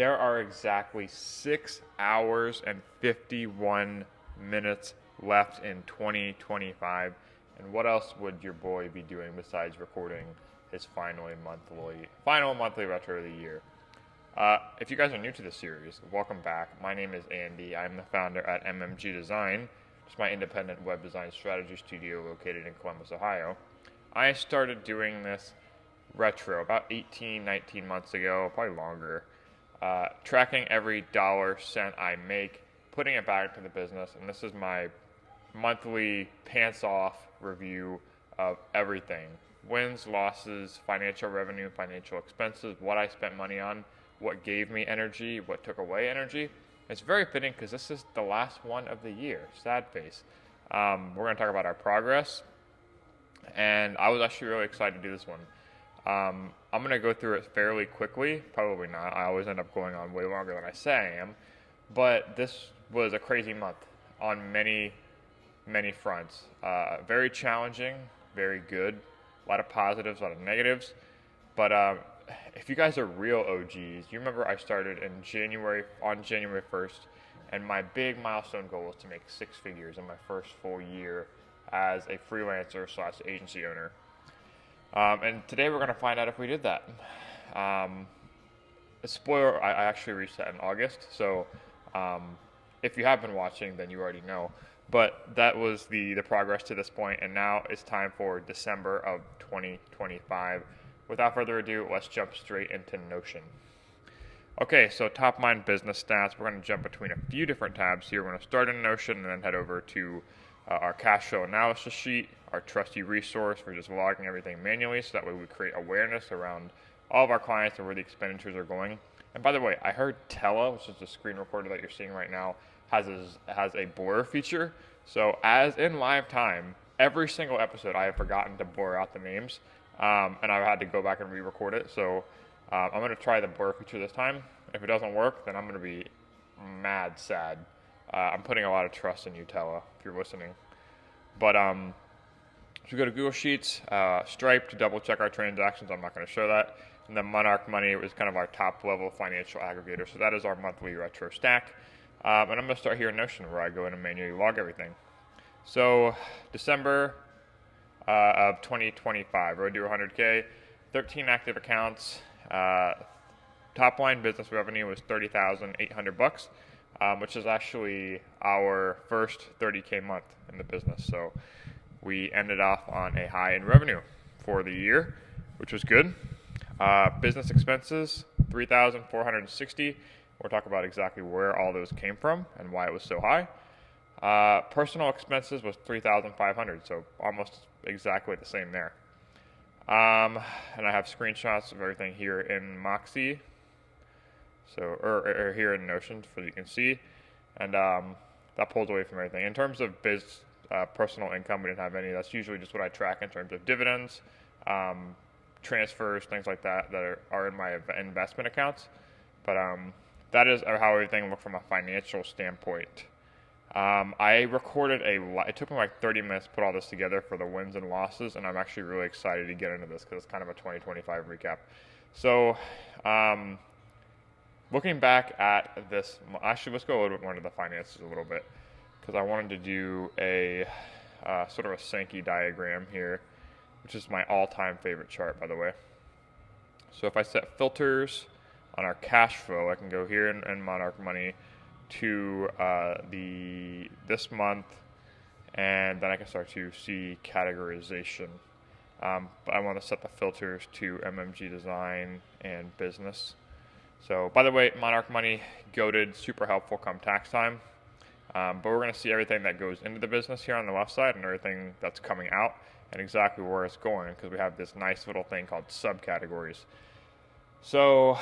there are exactly 6 hours and 51 minutes left in 2025. And what else would your boy be doing besides recording his final monthly retro of the year? If you guys are new to this series, welcome back. My name is Andy. I'm the founder at MMG Design, which is my independent web design strategy studio located in Columbus, Ohio. I started doing this retro about 18, 19 months ago, probably longer, tracking every dollar, cent I make, putting it back into the business, and this is my monthly pants-off review of everything. Wins, losses, financial revenue, financial expenses, what I spent money on, what gave me energy, what took away energy. It's very fitting because this is the last one of the year. Sad face. We're going to talk about our progress, and I was actually really excited to do this one. I'm going to go through it fairly quickly. Probably not. I always end up going on way longer than I say I am. But this was a crazy month on many, many fronts. Very challenging, very good. A lot of positives, a lot of negatives. But if you guys are real OGs, you remember I started on January 1st, and my big milestone goal was to make 6 figures in my first full year as a freelancer / agency owner. And today we're going to find out if we did that. Spoiler, I actually reached that in August, so if you have been watching, then you already know. But that was the progress to this point, and now it's time for December of 2025. Without further ado, let's jump straight into Notion. Okay, so top line business stats. We're going to jump between a few different tabs here. We're going to start in Notion and then head over to our cash flow analysis sheet, our trusty resource for just logging everything manually, so that way we create awareness around all of our clients and where the expenditures are going. And by the way, I heard Tela, which is the screen recorder that you're seeing right now, has a blur feature. So as in live time, every single episode I have forgotten to blur out the names, and I've had to go back and re-record it. So I'm going to try the blur feature this time. If it doesn't work, then I'm going to be mad sad. I'm putting a lot of trust in you, Tela, if you're listening. But so we go to Google Sheets, Stripe to double check our transactions. I'm not going to show that. And then Monarch Money is kind of our top level financial aggregator. So that is our monthly retro stack. And I'm going to start here in Notion where I go in and manually log everything. So December of 2025, we're going to do 100K, 13 active accounts. Top line business revenue was $30,800, which is actually our first 30K month in the business. So we ended off on a high in revenue for the year, which was good. Business expenses, $3,460. We'll talk about exactly where all those came from and why it was so high. Personal expenses was $3,500, so almost exactly the same there. And I have screenshots of everything here in Moxie, so or here in Notion, so you can see, and that pulls away from everything. In terms of personal income, we didn't have any. That's usually just what I track in terms of dividends, transfers, things like that are in my investment accounts. But that is how everything looked from a financial standpoint. I recorded it took me like 30 minutes to put all this together for the wins and losses, and I'm actually really excited to get into this because it's kind of a 2025 recap. So, looking back at this, actually let's go a little bit more into the finances a little bit, because I wanted to do a sort of a Sankey diagram here, which is my all-time favorite chart, by the way. So if I set filters on our cash flow, I can go here in Monarch Money to this month, and then I can start to see categorization. But I want to set the filters to MMG Design and Business. So, by the way, Monarch Money, goated, super helpful come tax time. But we're going to see everything that goes into the business here on the left side and everything that's coming out and exactly where it's going, because we have this nice little thing called subcategories. So,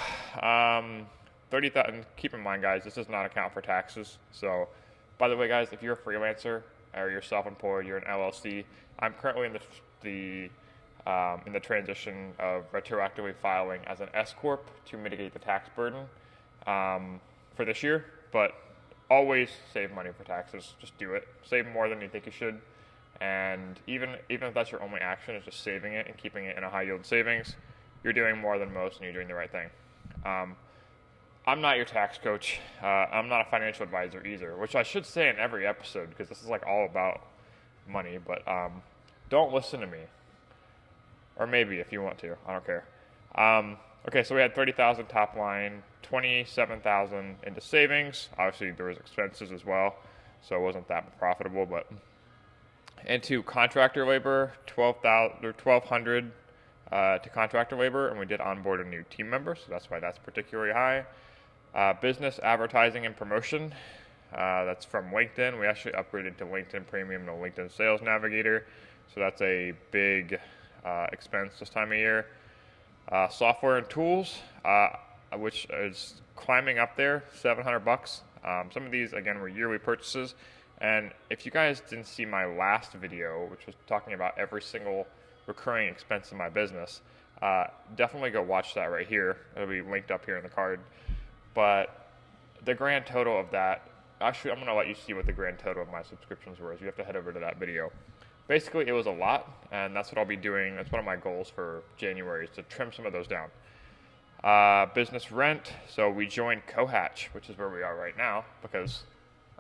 30,000. Keep in mind, guys, this does not account for taxes. So, by the way, guys, if you're a freelancer or you're self-employed, you're an LLC, I'm currently in the transition of retroactively filing as an S corp to mitigate the tax burden for this year. But always save money for taxes. Just do it. Save more than you think you should. And even if that's your only action, is just saving it and keeping it in a high yield savings, you're doing more than most and you're doing the right thing. I'm not your tax coach. I'm not a financial advisor either, which I should say in every episode because this is like all about money. But don't listen to me, or maybe if you want to. I don't care. Okay, so we had 30,000 top line, 27,000 into savings. Obviously, there was expenses as well, so it wasn't that profitable. But into contractor labor, 12,000 or 1,200 to contractor labor, and we did onboard a new team member, so that's why that's particularly high. Business advertising and promotion, that's from LinkedIn. We actually upgraded to LinkedIn Premium to LinkedIn Sales Navigator, so that's a big expense this time of year. Software and tools, which is climbing up there, $700. Some of these, again, were yearly purchases. And if you guys didn't see my last video, which was talking about every single recurring expense in my business, definitely go watch that right here. It'll be linked up here in the card. But the grand total of that, actually, I'm going to let you see what the grand total of my subscriptions were. So you have to head over to that video. Basically, it was a lot, and that's what I'll be doing. That's one of my goals for January, is to trim some of those down. Business rent, so we joined Cohatch, which is where we are right now, because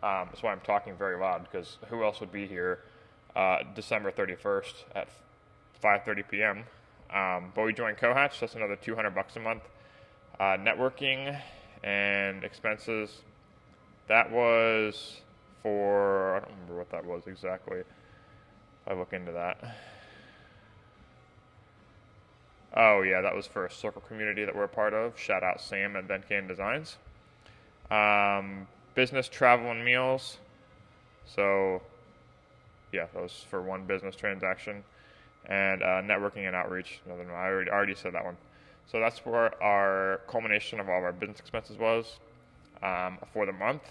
that's why I'm talking very loud, because who else would be here December 31st at 5:30 p.m. But we joined Cohatch, so that's another $200 a month. Networking and expenses, that was for, I don't remember what that was exactly. I look into that. Oh yeah, that was for a circle community that we're a part of. Shout out Sam at Vencan Designs. Business travel and meals. So yeah, that was for one business transaction. And networking and outreach. Another one. I already said that one. So that's where our culmination of all of our business expenses was for the month.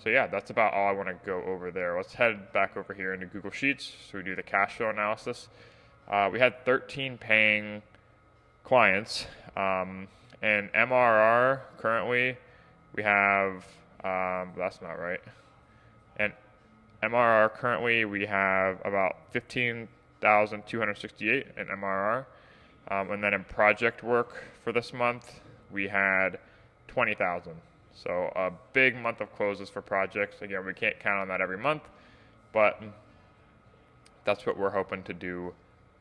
So yeah, that's about all I want to go over there. Let's head back over here into Google Sheets so we do the cash flow analysis. We had 13 paying clients, and MRR currently we have, that's not right, and MRR currently we have about 15,268 in MRR, and then in project work for this month we had 20,000. So a big month of closes for projects. Again, we can't count on that every month, but that's what we're hoping to do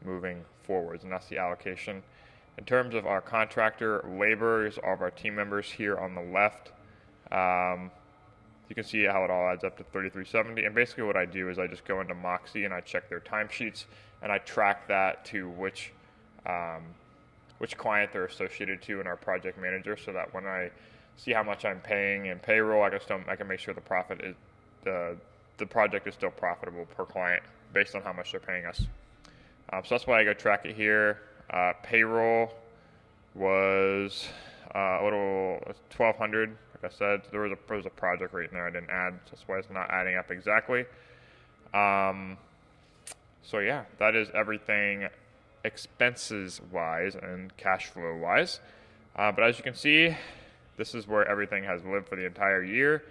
moving forwards, and that's the allocation. In terms of our contractor labor, is all of our team members here on the left. You can see how it all adds up to 3,370. And basically what I do is I just go into Moxie and I check their timesheets, and I track that to which client they're associated to in our project manager, so that when I see how much I'm paying in payroll, I can make sure the profit is the project is still profitable per client based on how much they're paying us. So that's why I go track it here. Payroll was a little 1,200. Like I said, there was a project rate in there I didn't add. So that's why it's not adding up exactly. So yeah, that is everything expenses wise and cash flow wise. But as you can see, this is where everything has lived for the entire year.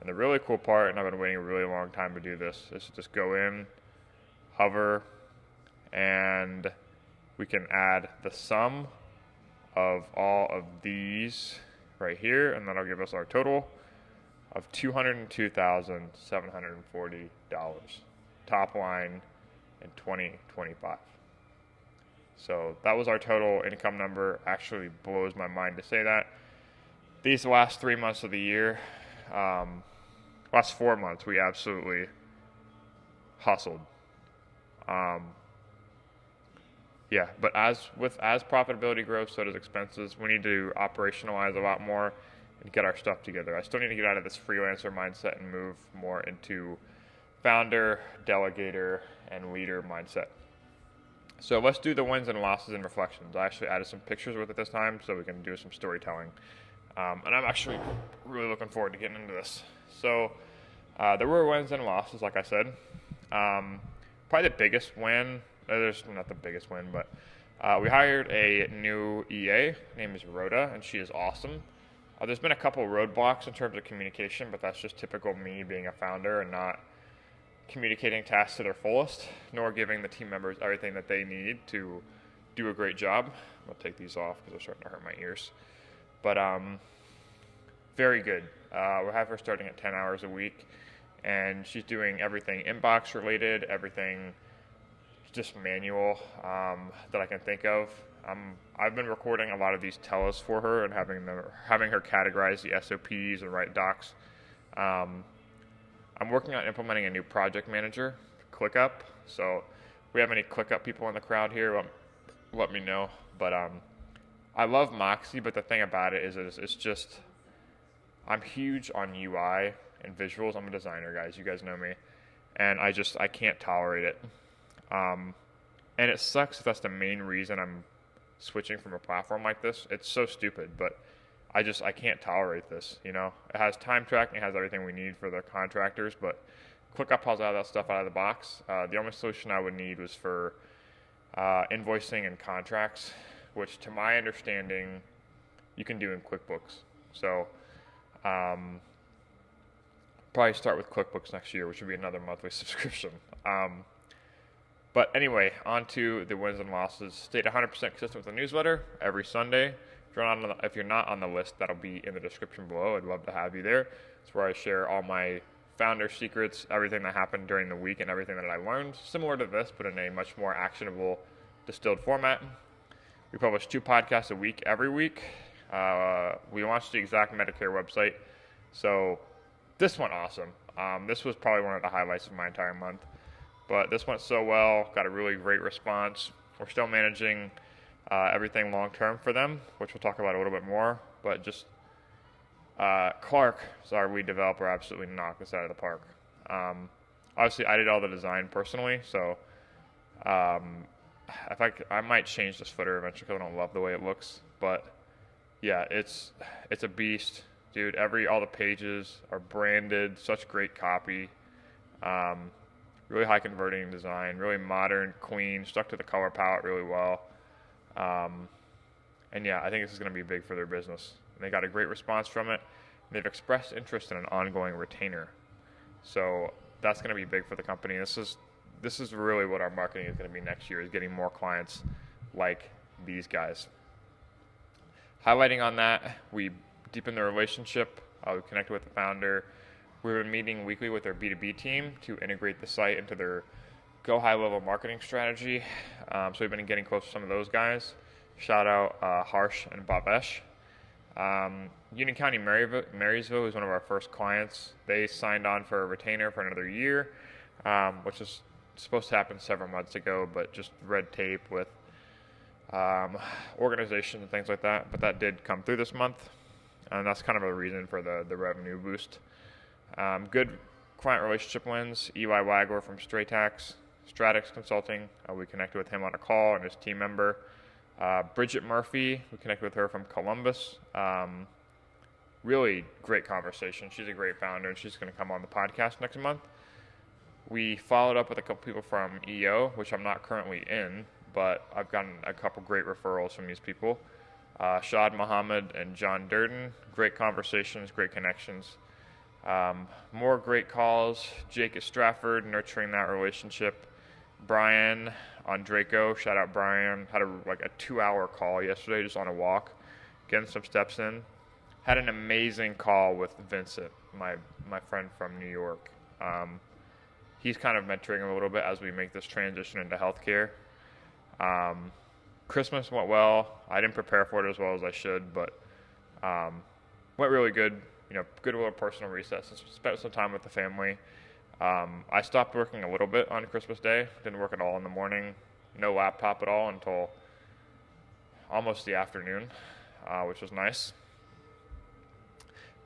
And the really cool part, and I've been waiting a really long time to do this, is to just go in, hover, and we can add the sum of all of these right here, and that'll give us our total of $202,740 top line in 2025. So that was our total income number. Actually blows my mind to say that. These last 3 months of the year, last 4 months, we absolutely hustled. Yeah, but as profitability grows, so does expenses. We need to operationalize a lot more and get our stuff together. I still need to get out of this freelancer mindset and move more into founder, delegator, and leader mindset. So let's do the wins and losses and reflections. I actually added some pictures with it this time so we can do some storytelling. And I'm actually really looking forward to getting into this. So there were wins and losses, like I said. Probably the biggest win, there's not the biggest win, but we hired a new EA. Her name is Rhoda, and she is awesome. There's been a couple roadblocks in terms of communication, but that's just typical me being a founder and not communicating tasks to their fullest, nor giving the team members everything that they need to do a great job. I'm going to take these off because they're starting to hurt my ears. But very good. We'll have her starting at 10 hours a week, and she's doing everything inbox related, everything just manual that I can think of. I've been recording a lot of these teles for her and having her categorize the SOPs and write docs. I'm working on implementing a new project manager, ClickUp. So if we have any ClickUp people in the crowd here, let me know. But I love Moxie, but the thing about it is it's just, I'm huge on UI and visuals. I'm a designer, guys. You guys know me. And I can't tolerate it. And it sucks if that's the main reason I'm switching from a platform like this. It's so stupid, but I can't tolerate this, you know. It has time tracking, it has everything we need for the contractors, but ClickUp pulls all that stuff out of the box. The only solution I would need was for invoicing and contracts, which to my understanding, you can do in QuickBooks. So probably start with QuickBooks next year, which would be another monthly subscription. But anyway, on to the wins and losses. Stayed 100% consistent with the newsletter every Sunday. If you're not on the list, that'll be in the description below. I'd love to have you there. It's where I share all my founder secrets, everything that happened during the week, and everything that I learned. Similar to this, but in a much more actionable, distilled format. We publish 2 podcasts a week every week. We launched the Exact Medicare website. So this went awesome. This was probably one of the highlights of my entire month. But this went so well, got a really great response. We're still managing everything long-term for them, which we'll talk about a little bit more. But just Clark is our lead developer, absolutely knocked us out of the park. Obviously, I did all the design personally, so I might change this footer eventually because I don't love the way it looks. But yeah, it's a beast, dude. All the pages are branded, such great copy. Really high converting design, really modern, clean, stuck to the color palette really well. And yeah, I think this is going to be big for their business. And they got a great response from it. They've expressed interest in an ongoing retainer. So that's going to be big for the company. This is really what our marketing is going to be next year, is getting more clients like these guys. Highlighting on that, we deepened the relationship. We connected with the founder. We've been meeting weekly with their B2B team to integrate the site into their go high-level marketing strategy. So we've been getting close to some of those guys. Shout out Harsh and Babesh. Union County Marysville is one of our first clients. They signed on for a retainer for another year, which is supposed to happen several months ago, but just red tape with organizations and things like that. But that did come through this month, and that's kind of a reason for the revenue boost. Good client relationship wins. Eli Wagler from Stratax, Stratix Consulting. We connected with him on a call and his team member. Bridget Murphy, we connected with her from Columbus. Really great conversation. She's a great founder, and she's going to come on the podcast next month. We followed up with a couple people from EO, which I'm not currently in, but I've gotten a couple great referrals from these people. Shad Mohammed and John Durden. Great conversations, great connections. More great calls. Jake at Stratford, nurturing that relationship. Brian on Draco, shout out Brian, had a 2-hour call yesterday just on a walk, getting some steps in. Had an amazing call with Vincent, my friend from New York. He's kind of mentoring a little bit as we make this transition into healthcare. Christmas went well. I didn't prepare for it as well as I should, but went really good. Good little personal reset. Spent some time with the family. I stopped working a little bit on Christmas Day. Didn't work at all in the morning. No laptop at all until almost the afternoon, which was nice.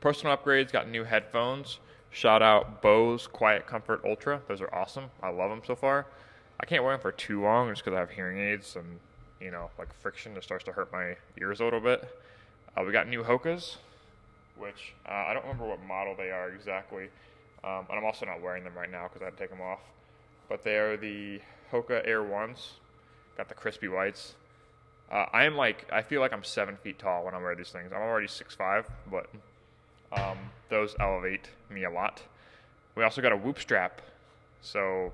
Personal upgrades, got new headphones. Shout out Bose Quiet Comfort Ultra. Those are awesome. I love them so far. I can't wear them for too long just because I have hearing aids and, friction that starts to hurt my ears a little bit. We got new Hokas, which I don't remember what model they are exactly. And I'm also not wearing them right now because I had to take them off. But they are the Hoka Air 1s. Got the crispy whites. I feel like I'm 7 feet tall when I wear these things. I'm already 6'5", but those elevate me a lot. We also got a Whoop strap. So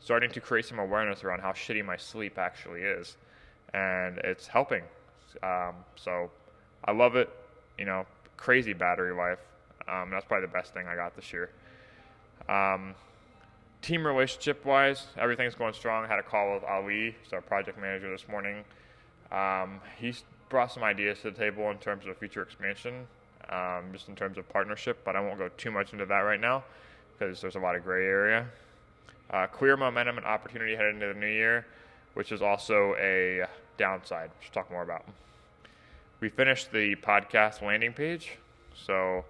starting to create some awareness around how shitty my sleep actually is. and it's helping. So I love it. Crazy battery life. That's probably the best thing I got this year. Team relationship wise, everything's going strong. I had a call with Ali, who's our project manager, this morning. He's brought some ideas to the table in terms of future expansion, just in terms of partnership, but I won't go too much into that right now because there's a lot of gray area. Clear momentum and opportunity headed into the new year, which is also a downside, which we'll talk more about. We finished the podcast landing page, so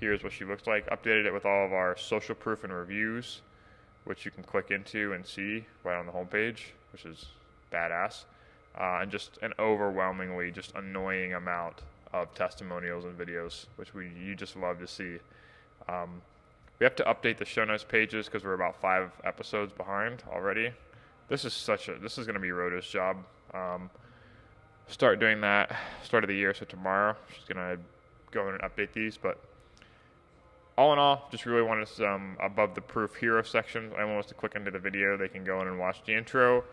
here's what she looks like. Updated it with all of our social proof and reviews, which you can click into and see right on the homepage, which is badass. And just an overwhelmingly just annoying amount of testimonials and videos, which you just love to see. We have to update the show notes pages because we're about 5 episodes behind already. This is going to be Rhoda's job. Start doing that start of the year, so tomorrow she's going to go in and update these. But all in all, just really wanted some above the proof hero section. Anyone wants to click into the video, they can go in and watch the intro.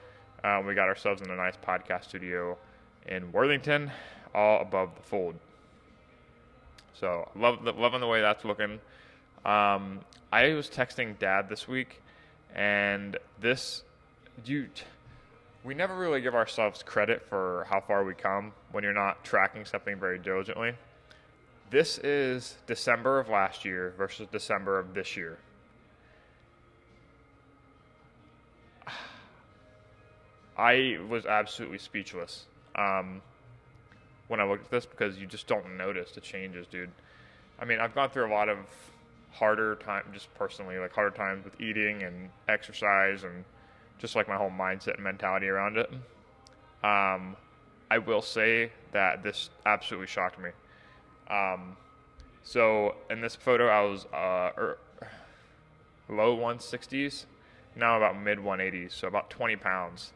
We got ourselves in a nice podcast studio in Worthington, all above the fold. So loving the way that's looking. I was texting Dad this week, and we never really give ourselves credit for how far we come when you're not tracking something very diligently. This is December of last year versus December of this year. I was absolutely speechless when I looked at this because you just don't notice the changes, dude. I mean, I've gone through a lot of harder times, just personally, like harder times with eating and exercise and just like my whole mindset and mentality around it. I will say that this absolutely shocked me. So in this photo, I was low 160s, now about mid 180s, so about 20 pounds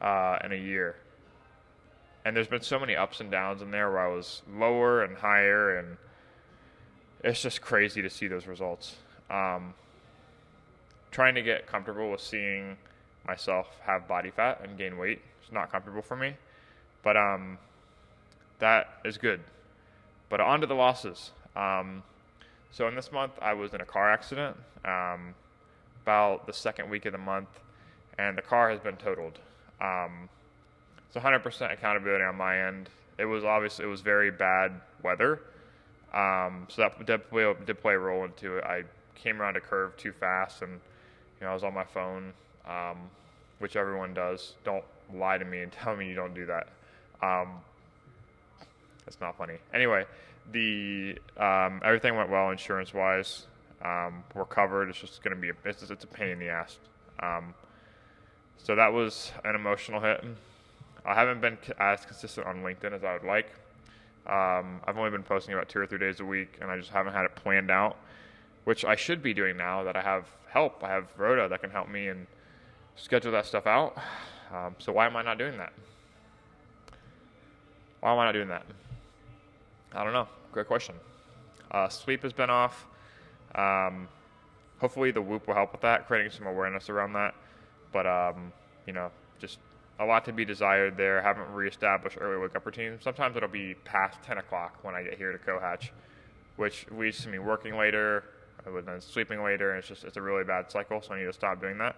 in a year. And there's been so many ups and downs in there where I was lower and higher, and it's just crazy to see those results. Trying to get comfortable with seeing myself have body fat and gain weight is not comfortable for me, but that is good. But on to the losses. So in this month, I was in a car accident about the second week of the month, and the car has been totaled. It's 100% accountability on my end. It was very bad weather, so that did play a role into it. I came around a curve too fast, and I was on my phone, which everyone does. Don't lie to me and tell me you don't do that. It's not funny. Anyway, everything went well insurance-wise. We're covered. It's just going to be it's a pain in the ass. So that was an emotional hit. I haven't been as consistent on LinkedIn as I would like. I've only been posting about 2 or 3 days a week, and I just haven't had it planned out, which I should be doing now that I have help. I have Rhoda that can help me and schedule that stuff out. So why am I not doing that? Why am I not doing that? I don't know. Great question. Sleep has been off. Hopefully the Whoop will help with that, creating some awareness around that. But, just a lot to be desired there. Haven't reestablished early wake-up routine. Sometimes it'll be past 10 o'clock when I get here to Cohatch, which leads to me working later, then sleeping later, and it's a really bad cycle, so I need to stop doing that.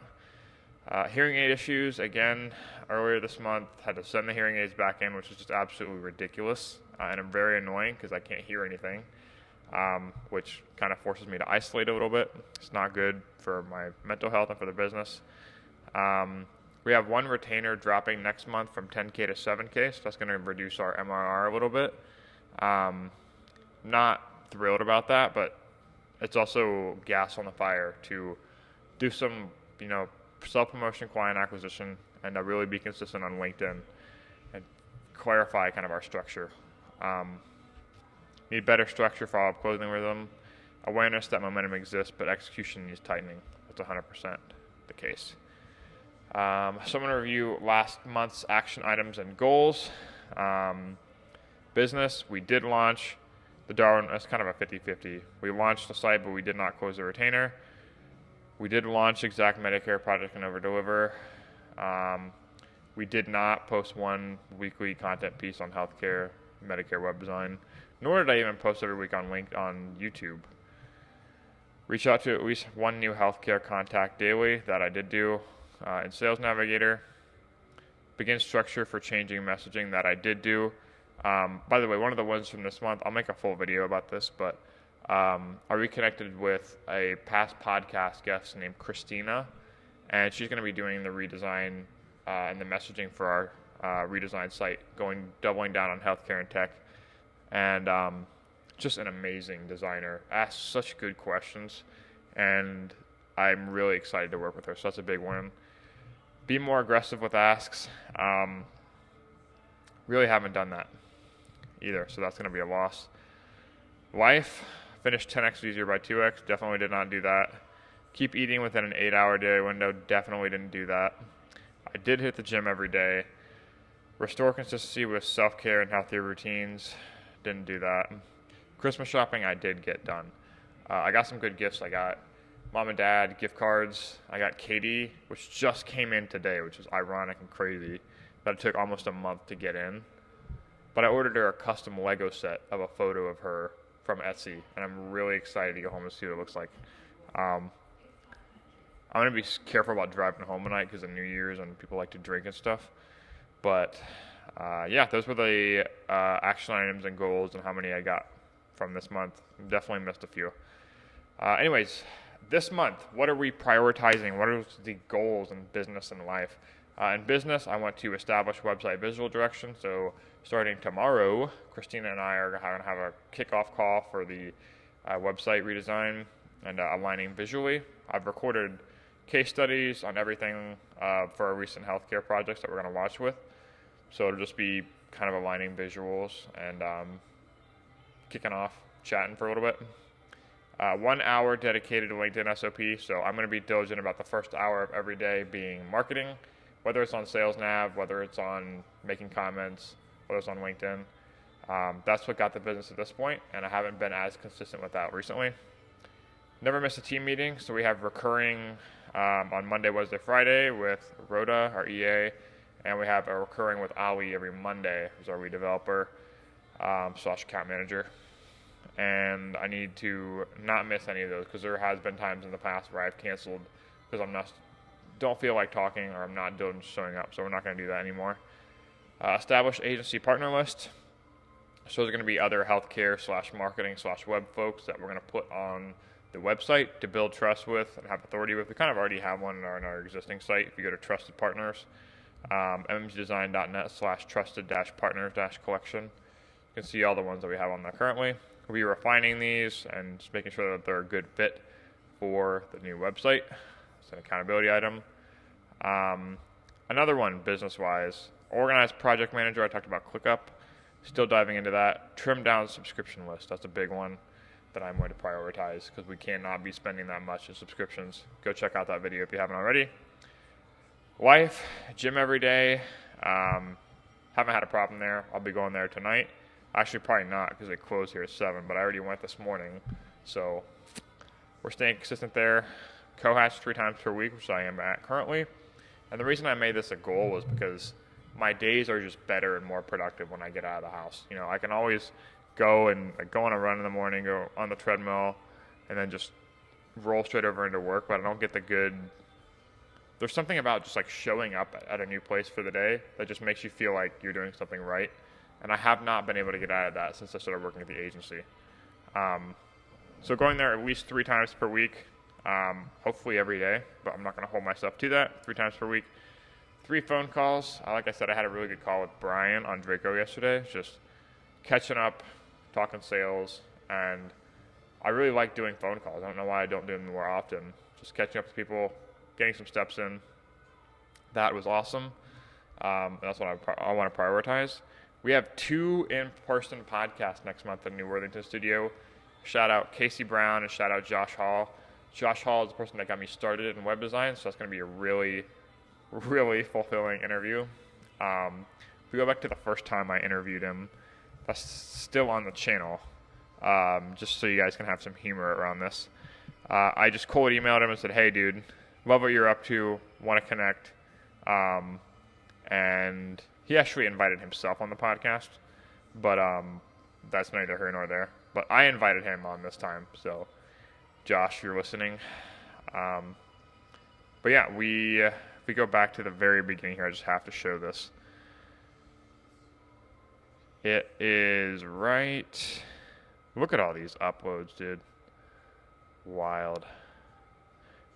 Hearing aid issues, again, earlier this month, had to send the hearing aids back in, which is just absolutely ridiculous, and very annoying because I can't hear anything, which kind of forces me to isolate a little bit. It's not good for my mental health and for the business. We have one retainer dropping next month from 10K to 7K, so that's going to reduce our MRR a little bit. Not thrilled about that, but it's also gas on the fire to do some, self-promotion, client acquisition, and really be consistent on LinkedIn and clarify kind of our structure. Need better structure, follow-up closing rhythm, awareness that momentum exists, but execution needs tightening. That's 100% the case. So I'm going to review last month's action items and goals. Business, we did launch the Darwin. That's kind of a 50-50. We launched the site, but we did not close the retainer. We did launch Exact Medicare project and over-deliver. We did not post one weekly content piece on healthcare, Medicare web design, nor did I even post every week on YouTube. Reach out to at least one new healthcare contact daily, that I did do in Sales Navigator. Begin structure for changing messaging, that I did do. By the way, one of the ones from this month, I'll make a full video about this, but I reconnected with a past podcast guest named Christina, and she's going to be doing the redesign and the messaging for our redesigned site, doubling down on healthcare and tech. And just an amazing designer, asks such good questions, and I'm really excited to work with her, so that's a big one. Be more aggressive with asks. Really haven't done that either, so that's going to be a loss. Life, finished 10x easier by 2x, definitely did not do that. Keep eating within an 8-hour day window, definitely didn't do that. I did hit the gym every day. Restore consistency with self-care and healthier routines, didn't do that. Christmas shopping, I did get done. I got some good gifts. I got mom and dad gift cards. I got Katie, which just came in today, which is ironic and crazy that it took almost a month to get in. But I ordered her a custom Lego set of a photo of her from Etsy, and I'm really excited to go home and see what it looks like. I'm going to be careful about driving home tonight because of New Year's and people like to drink and stuff. But yeah, those were the action items and goals and how many I got from this month. Definitely missed a few. Anyways, this month, what are we prioritizing? What are the goals in business and life? In business, I want to establish website visual direction. So starting tomorrow, Christina and I are going to have a kickoff call for the website redesign and aligning visually. I've recorded case studies on everything for our recent healthcare projects that we're going to launch with. So it'll just be kind of aligning visuals and kicking off, chatting for a little bit. 1 hour dedicated to LinkedIn SOP. So I'm going to be diligent about the first hour of every day being marketing, whether it's on Sales Nav, whether it's on making comments, whether it's on LinkedIn. That's what got the business at this point, and I haven't been as consistent with that recently. Never miss a team meeting. So we have recurring on Monday, Wednesday, Friday with Rhoda, our EA, and we have a recurring with Ali every Monday, who's our redeveloper / account manager. And I need to not miss any of those because there has been times in the past where I've canceled because don't feel like talking or I'm not showing up. So we're not going to do that anymore. Establish agency partner list. So there's going to be other healthcare / marketing / web folks that we're going to put on the website to build trust with and have authority with. We kind of already have one on our existing site. If you go to Trusted Partners, mmgdesign.net / trusted - partners - collection. You can see all the ones that we have on there currently. We'll be refining these and just making sure that they're a good fit for the new website. It's an accountability item. Another one, business-wise, organized project manager. I talked about ClickUp. Still diving into that. Trim down subscription list. That's a big one that I'm going to prioritize because we cannot be spending that much in subscriptions. Go check out that video if you haven't already. Life, gym every day. Haven't had a problem there. I'll be going there tonight. Actually, probably not because they close here at 7, but I already went this morning. So we're staying consistent there. Co-hatch 3 times per week, which I am at currently. And the reason I made this a goal was because my days are just better and more productive when I get out of the house. You know, I can always go on a run in the morning, go on the treadmill, and then just roll straight over into work, but I don't get the good. There's something about just like showing up at a new place for the day that just makes you feel like you're doing something right. And I have not been able to get out of that since I started working at the agency. So going there at least 3 times per week, hopefully every day, but I'm not going to hold myself to that. 3 times per week. 3 phone calls. Like I said, I had a really good call with Brian on Draco yesterday, just catching up, talking sales, and I really like doing phone calls. I don't know why I don't do them more often. Just catching up with people, getting some steps in. That was awesome. That's what I want to prioritize. We have 2 in-person podcasts next month at New Worthington Studio. Shout out Casey Brown and shout out Josh Hall. Josh Hall is the person that got me started in web design, so that's going to be a really, really fulfilling interview. If we go back to the first time I interviewed him, that's still on the channel, just so you guys can have some humor around this. I just cold emailed him and said, hey, dude, love what you're up to, want to connect. and he actually invited himself on the podcast, but that's neither here nor there. But I invited him on this time, so Josh, you're listening. But yeah, if we go back to the very beginning here, I just have to show this. It is right. Look at all these uploads, dude. Wild.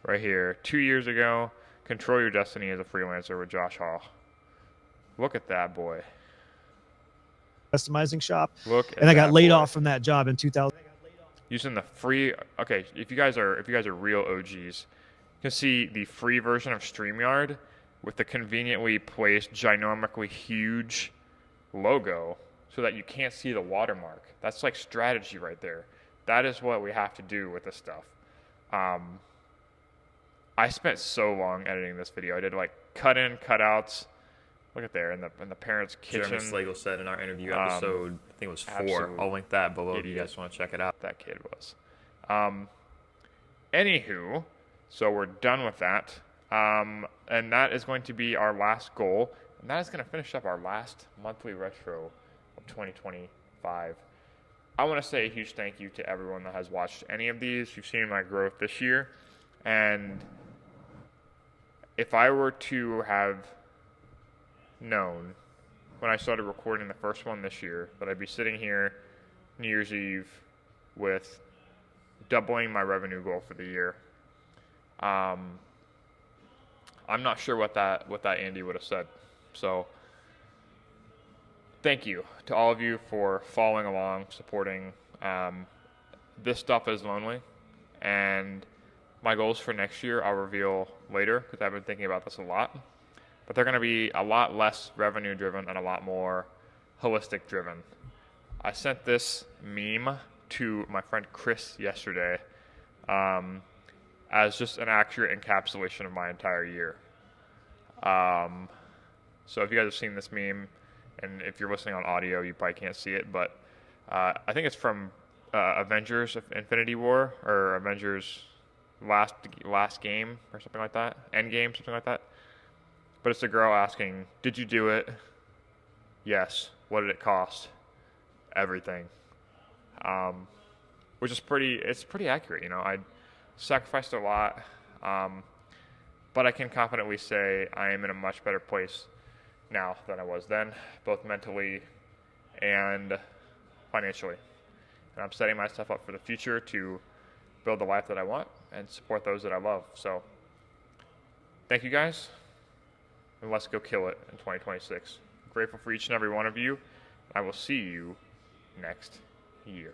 Right here, 2 years ago, Control Your Destiny as a Freelancer with Josh Hall. Look at that boy. Customizing shop. Look at and I got that laid boy. off from that job in 2000. Using the free. Okay, if you guys are real OGs, you can see the free version of StreamYard with the conveniently placed, ginormically huge logo so that you can't see the watermark. That's like strategy right there. That is what we have to do with this stuff. I spent so long editing this video. I did like cut in, cut outs. Look at there in the parents' kitchen. Jeremy Slagle said in our interview episode, I think it was 4. I'll link that below if you guys want to check it out. That kid was. Anywho, so we're done with that. And that is going to be our last goal. And that is going to finish up our last monthly retro of 2025. I want to say a huge thank you to everyone that has watched any of these. You've seen my growth this year. And if I were to have known when I started recording the first one this year that I'd be sitting here New Year's Eve with doubling my revenue goal for the year, I'm not sure what that Andy would have said. So thank you to all of you for following along, supporting. This stuff is lonely, and my goals for next year I'll reveal later because I've been thinking about this a lot. But they're going to be a lot less revenue driven and a lot more holistic driven. I sent this meme to my friend Chris yesterday as just an accurate encapsulation of my entire year. So if you guys have seen this meme, and if you're listening on audio, you probably can't see it, but I think it's from Avengers Infinity War or Avengers Last Game or something like that, Endgame, something like that. But it's a girl asking, "Did you do it?" "Yes." "What did it cost?" "Everything." Which is pretty accurate, you know. I sacrificed a lot, but I can confidently say I am in a much better place now than I was then, both mentally and financially. And I'm setting myself up for the future to build the life that I want and support those that I love. So thank you guys, and let's go kill it in 2026. Grateful for each and every one of you. I will see you next year.